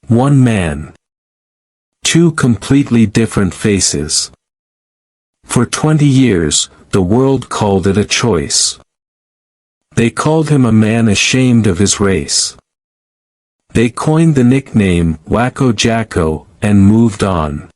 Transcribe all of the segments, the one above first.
One man. Two completely different faces. For 20 years, the world called it a choice. They called him a man ashamed of his race. They coined the nickname Wacko Jacko and moved on.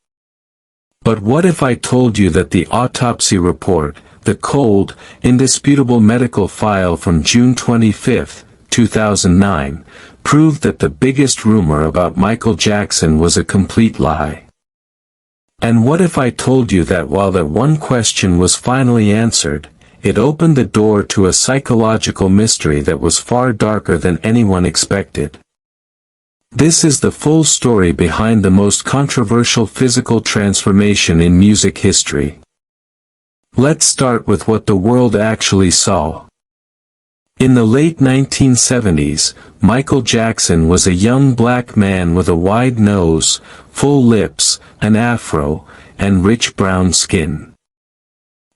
But what if I told you that the autopsy report, the cold, indisputable medical file from June 25, 2009, proved that the biggest rumor about Michael Jackson was a complete lie? And what if I told you that while that one question was finally answered, it opened the door to a psychological mystery that was far darker than anyone expected? This is the full story behind the most controversial physical transformation in music history. Let's start with what the world actually saw. In the late 1970s, Michael Jackson was a young black man with a wide nose, full lips, an afro, and rich brown skin.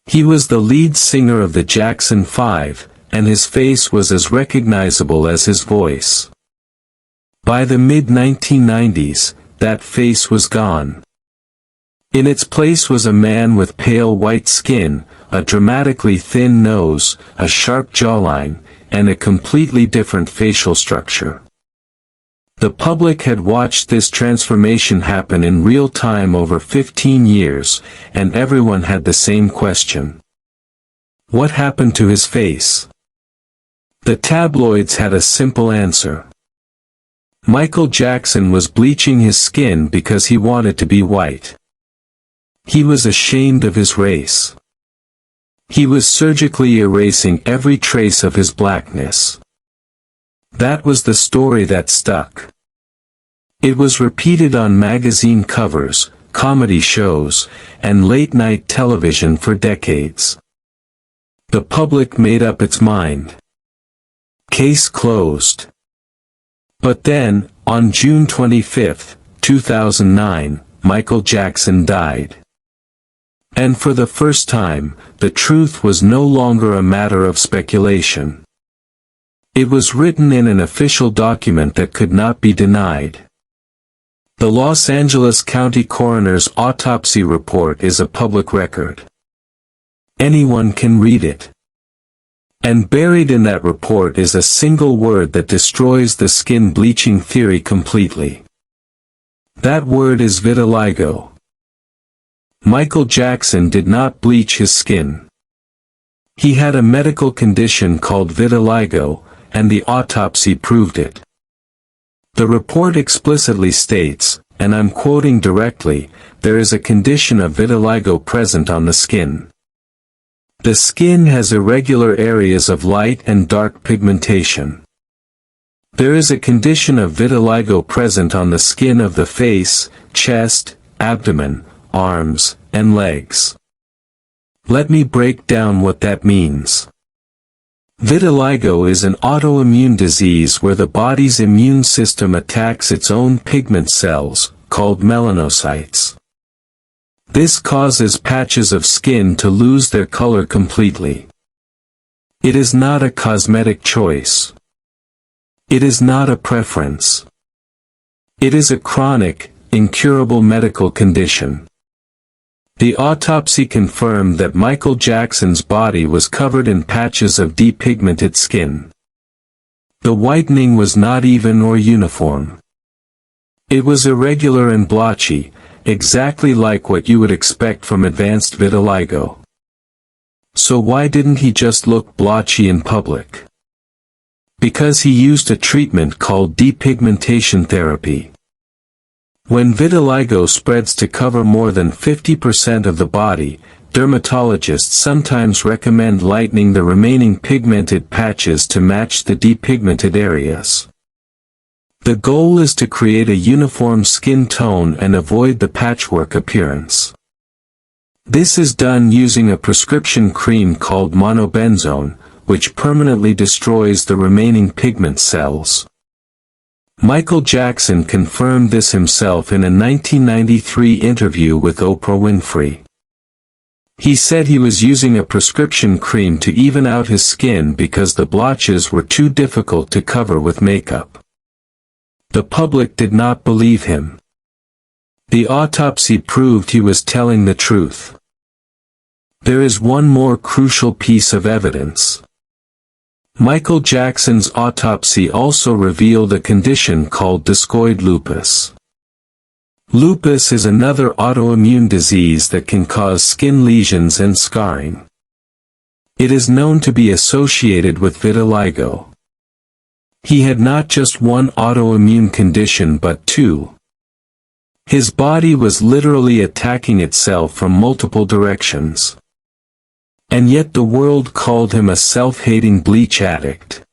He was the lead singer of the Jackson 5, and his face was as recognizable as his voice. By the mid-1990s, that face was gone. In its place was a man with pale white skin, a dramatically thin nose, a sharp jawline, and a completely different facial structure. The public had watched this transformation happen in real time over 15 years, and everyone had the same question. What happened to his face? The tabloids had a simple answer. Michael Jackson was bleaching his skin because he wanted to be white. He was ashamed of his race. He was surgically erasing every trace of his blackness. That was the story that stuck. It was repeated on magazine covers, comedy shows, and late-night television for decades. The public made up its mind. Case closed. But then, on June 25, 2009, Michael Jackson died. And for the first time, the truth was no longer a matter of speculation. It was written in an official document that could not be denied. The Los Angeles County Coroner's autopsy report is a public record. Anyone can read it. And buried in that report is a single word that destroys the skin bleaching theory completely. That word is vitiligo. Michael Jackson did not bleach his skin. He had a medical condition called vitiligo, and the autopsy proved it. The report explicitly states, and I'm quoting directly, there is a condition of vitiligo present on the skin. The skin has irregular areas of light and dark pigmentation. There is a condition of vitiligo present on the skin of the face, chest, abdomen, arms, and legs. Let me break down what that means. Vitiligo is an autoimmune disease where the body's immune system attacks its own pigment cells, called melanocytes. This causes patches of skin to lose their color completely. It is not a cosmetic choice. It is not a preference. It is a chronic, incurable medical condition. The autopsy confirmed that Michael Jackson's body was covered in patches of depigmented skin. The whitening was not even or uniform. It was irregular and blotchy, exactly like what you would expect from advanced vitiligo. So why didn't he just look blotchy in public? Because he used a treatment called depigmentation therapy. When vitiligo spreads to cover more than 50% of the body, dermatologists sometimes recommend lightening the remaining pigmented patches to match the depigmented areas. The goal is to create a uniform skin tone and avoid the patchwork appearance. This is done using a prescription cream called monobenzone, which permanently destroys the remaining pigment cells. Michael Jackson confirmed this himself in a 1993 interview with Oprah Winfrey. He said he was using a prescription cream to even out his skin because the blotches were too difficult to cover with makeup. The public did not believe him. The autopsy proved he was telling the truth. There is one more crucial piece of evidence. Michael Jackson's autopsy also revealed a condition called discoid lupus. Lupus is another autoimmune disease that can cause skin lesions and scarring. It is known to be associated with vitiligo. He had not just one autoimmune condition but two. His body was literally attacking itself from multiple directions. And yet the world called him a self-hating bleach addict.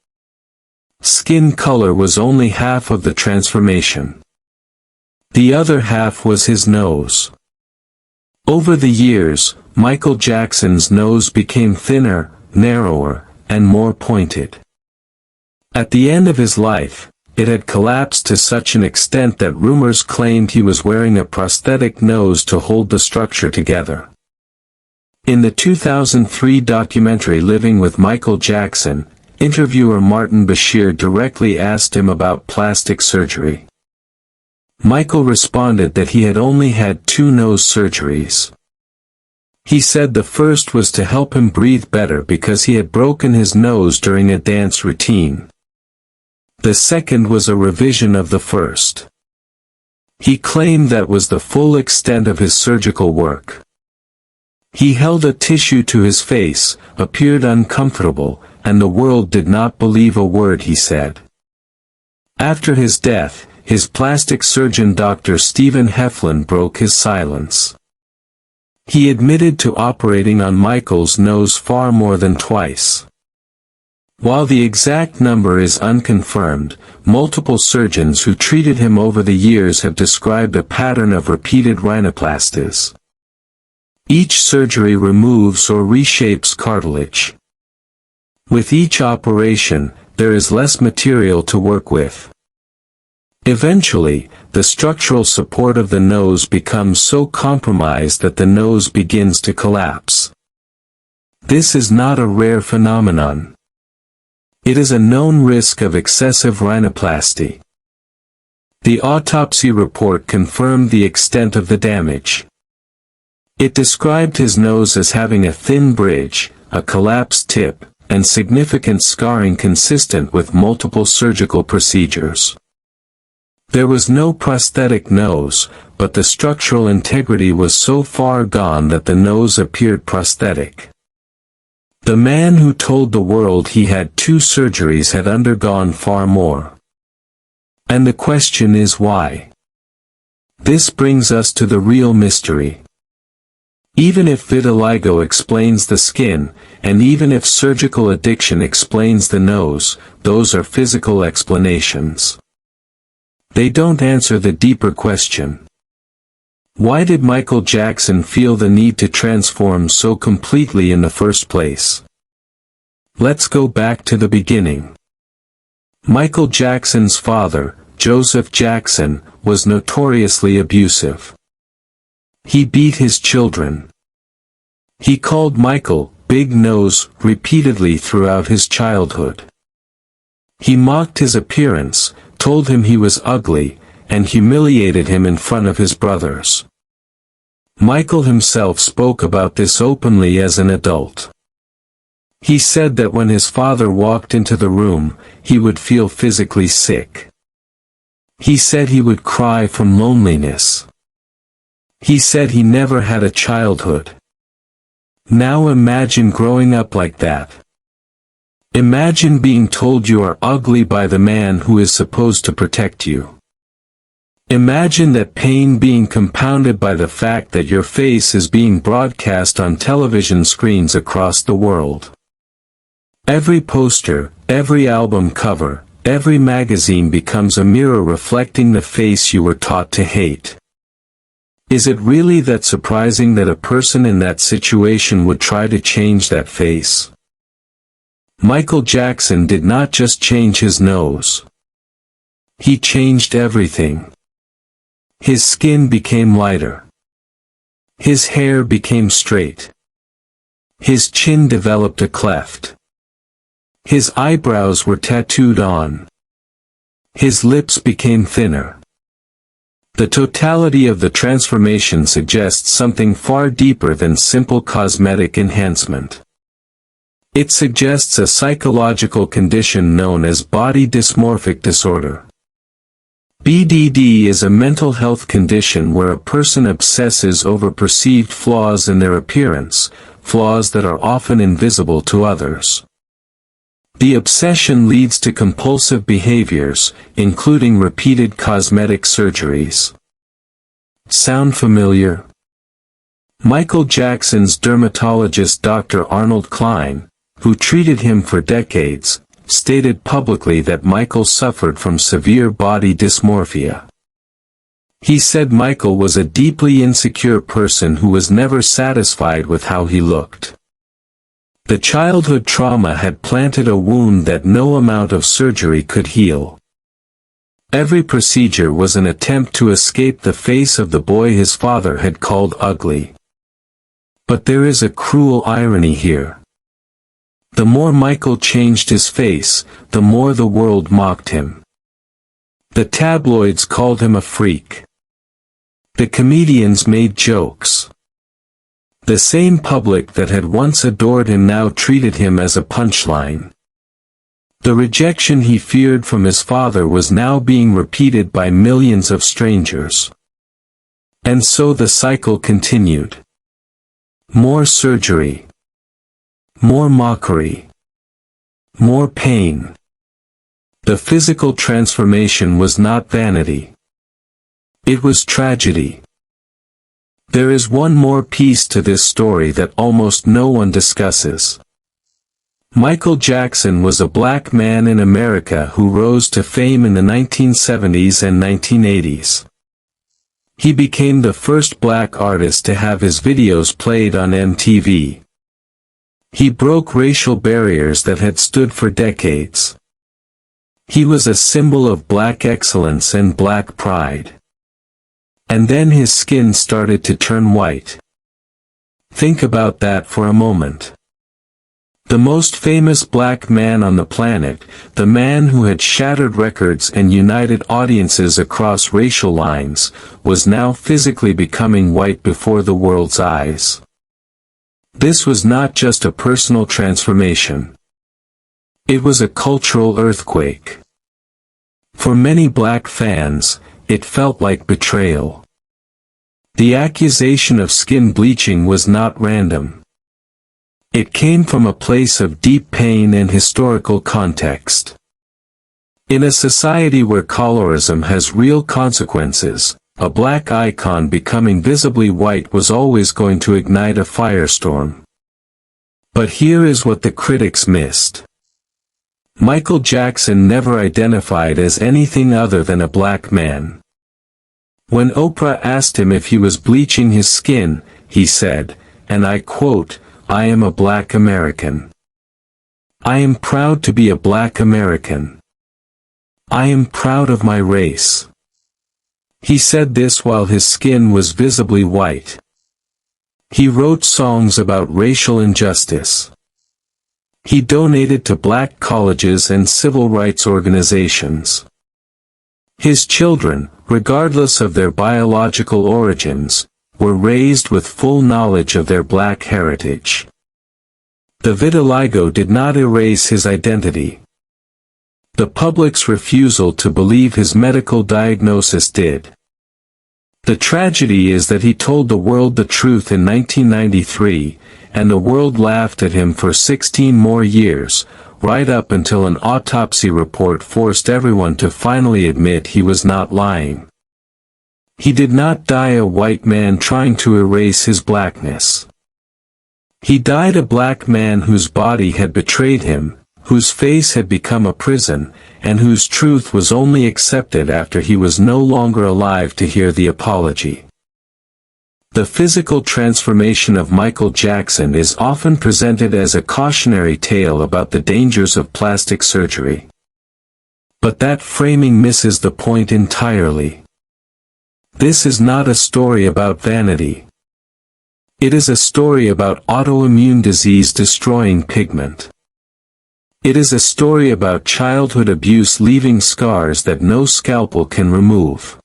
Skin color was only half of the transformation. The other half was his nose. Over the years, Michael Jackson's nose became thinner, narrower, and more pointed. At the end of his life, it had collapsed to such an extent that rumors claimed he was wearing a prosthetic nose to hold the structure together. In the 2003 documentary Living with Michael Jackson, interviewer Martin Bashir directly asked him about plastic surgery. Michael responded that he had only had 2 nose surgeries. He said the first was to help him breathe better because he had broken his nose during a dance routine. The second was a revision of the first. He claimed that was the full extent of his surgical work. He held a tissue to his face, appeared uncomfortable, and the world did not believe a word he said. After his death, his plastic surgeon Dr. Stephen Heflin broke his silence. He admitted to operating on Michael's nose far more than twice. While the exact number is unconfirmed, multiple surgeons who treated him over the years have described a pattern of repeated rhinoplasties. Each surgery removes or reshapes cartilage. With each operation, there is less material to work with. Eventually, the structural support of the nose becomes so compromised that the nose begins to collapse. This is not a rare phenomenon. It is a known risk of excessive rhinoplasty. The autopsy report confirmed the extent of the damage. It described his nose as having a thin bridge, a collapsed tip, and significant scarring consistent with multiple surgical procedures. There was no prosthetic nose, but the structural integrity was so far gone that the nose appeared prosthetic. The man who told the world he had 2 surgeries had undergone far more. And the question is why? This brings us to the real mystery. Even if vitiligo explains the skin, and even if surgical addiction explains the nose, those are physical explanations. They don't answer the deeper question. Why did Michael Jackson feel the need to transform so completely in the first place? Let's go back to the beginning. Michael Jackson's father, Joseph Jackson, was notoriously abusive. He beat his children. He called Michael, Big Nose, repeatedly throughout his childhood. He mocked his appearance, told him he was ugly, and humiliated him in front of his brothers. Michael himself spoke about this openly as an adult. He said that when his father walked into the room, he would feel physically sick. He said he would cry from loneliness. He said he never had a childhood. Now imagine growing up like that. Imagine being told you are ugly by the man who is supposed to protect you. Imagine that pain being compounded by the fact that your face is being broadcast on television screens across the world. Every poster, every album cover, every magazine becomes a mirror reflecting the face you were taught to hate. Is it really that surprising that a person in that situation would try to change that face? Michael Jackson did not just change his nose. He changed everything. His skin became lighter. His hair became straight. His chin developed a cleft. His eyebrows were tattooed on. His lips became thinner. The totality of the transformation suggests something far deeper than simple cosmetic enhancement. It suggests a psychological condition known as body dysmorphic disorder. BDD is a mental health condition where a person obsesses over perceived flaws in their appearance, flaws that are often invisible to others. The obsession leads to compulsive behaviors, including repeated cosmetic surgeries. Sound familiar? Michael Jackson's dermatologist Dr. Arnold Klein, who treated him for decades, stated publicly that Michael suffered from severe body dysmorphia. He said Michael was a deeply insecure person who was never satisfied with how he looked. The childhood trauma had planted a wound that no amount of surgery could heal. Every procedure was an attempt to escape the face of the boy his father had called ugly. But there is a cruel irony here. The more Michael changed his face, the more the world mocked him. The tabloids called him a freak. The comedians made jokes. The same public that had once adored him now treated him as a punchline. The rejection he feared from his father was now being repeated by millions of strangers. And so the cycle continued. More surgery. More mockery. More pain. The physical transformation was not vanity. It was tragedy. There is one more piece to this story that almost no one discusses. Michael Jackson was a black man in America who rose to fame in the 1970s and 1980s. He became the first black artist to have his videos played on MTV. He broke racial barriers that had stood for decades. He was a symbol of black excellence and black pride. And then his skin started to turn white. Think about that for a moment. The most famous black man on the planet, the man who had shattered records and united audiences across racial lines, was now physically becoming white before the world's eyes. This was not just a personal transformation. It was a cultural earthquake. For many black fans, it felt like betrayal. The accusation of skin bleaching was not random. It came from a place of deep pain and historical context. In a society where colorism has real consequences, a black icon becoming visibly white was always going to ignite a firestorm. But here is what the critics missed. Michael Jackson never identified as anything other than a black man. When Oprah asked him if he was bleaching his skin, he said, and I quote, "I am a black American. I am proud to be a black American. I am proud of my race." He said this while his skin was visibly white. He wrote songs about racial injustice. He donated to black colleges and civil rights organizations. His children, regardless of their biological origins, were raised with full knowledge of their black heritage. The vitiligo did not erase his identity. The public's refusal to believe his medical diagnosis did. The tragedy is that he told the world the truth in 1993, and the world laughed at him for 16 more years, right up until an autopsy report forced everyone to finally admit he was not lying. He did not die a white man trying to erase his blackness. He died a black man whose body had betrayed him, whose face had become a prison, and whose truth was only accepted after he was no longer alive to hear the apology. The physical transformation of Michael Jackson is often presented as a cautionary tale about the dangers of plastic surgery. But that framing misses the point entirely. This is not a story about vanity. It is a story about autoimmune disease destroying pigment. It is a story about childhood abuse leaving scars that no scalpel can remove.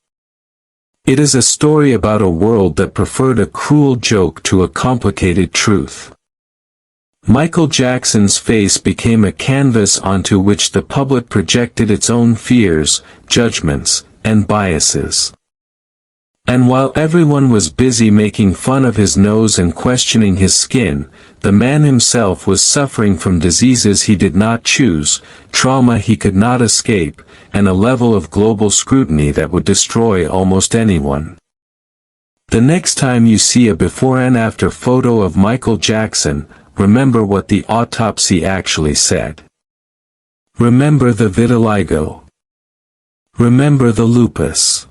It is a story about a world that preferred a cruel joke to a complicated truth. Michael Jackson's face became a canvas onto which the public projected its own fears, judgments, and biases. And while everyone was busy making fun of his nose and questioning his skin, the man himself was suffering from diseases he did not choose, trauma he could not escape, and a level of global scrutiny that would destroy almost anyone. The next time you see a before and after photo of Michael Jackson, remember what the autopsy actually said. Remember the vitiligo. Remember the lupus.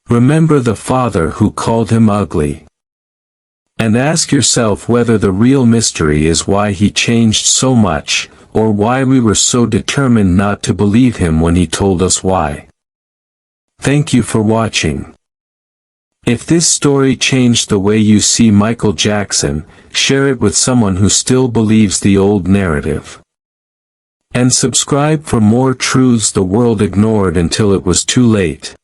Remember the father who called him ugly. And ask yourself whether the real mystery is why he changed so much, or why we were so determined not to believe him when he told us why. Thank you for watching. If this story changed the way you see Michael Jackson, share it with someone who still believes the old narrative. And subscribe for more truths the world ignored until it was too late.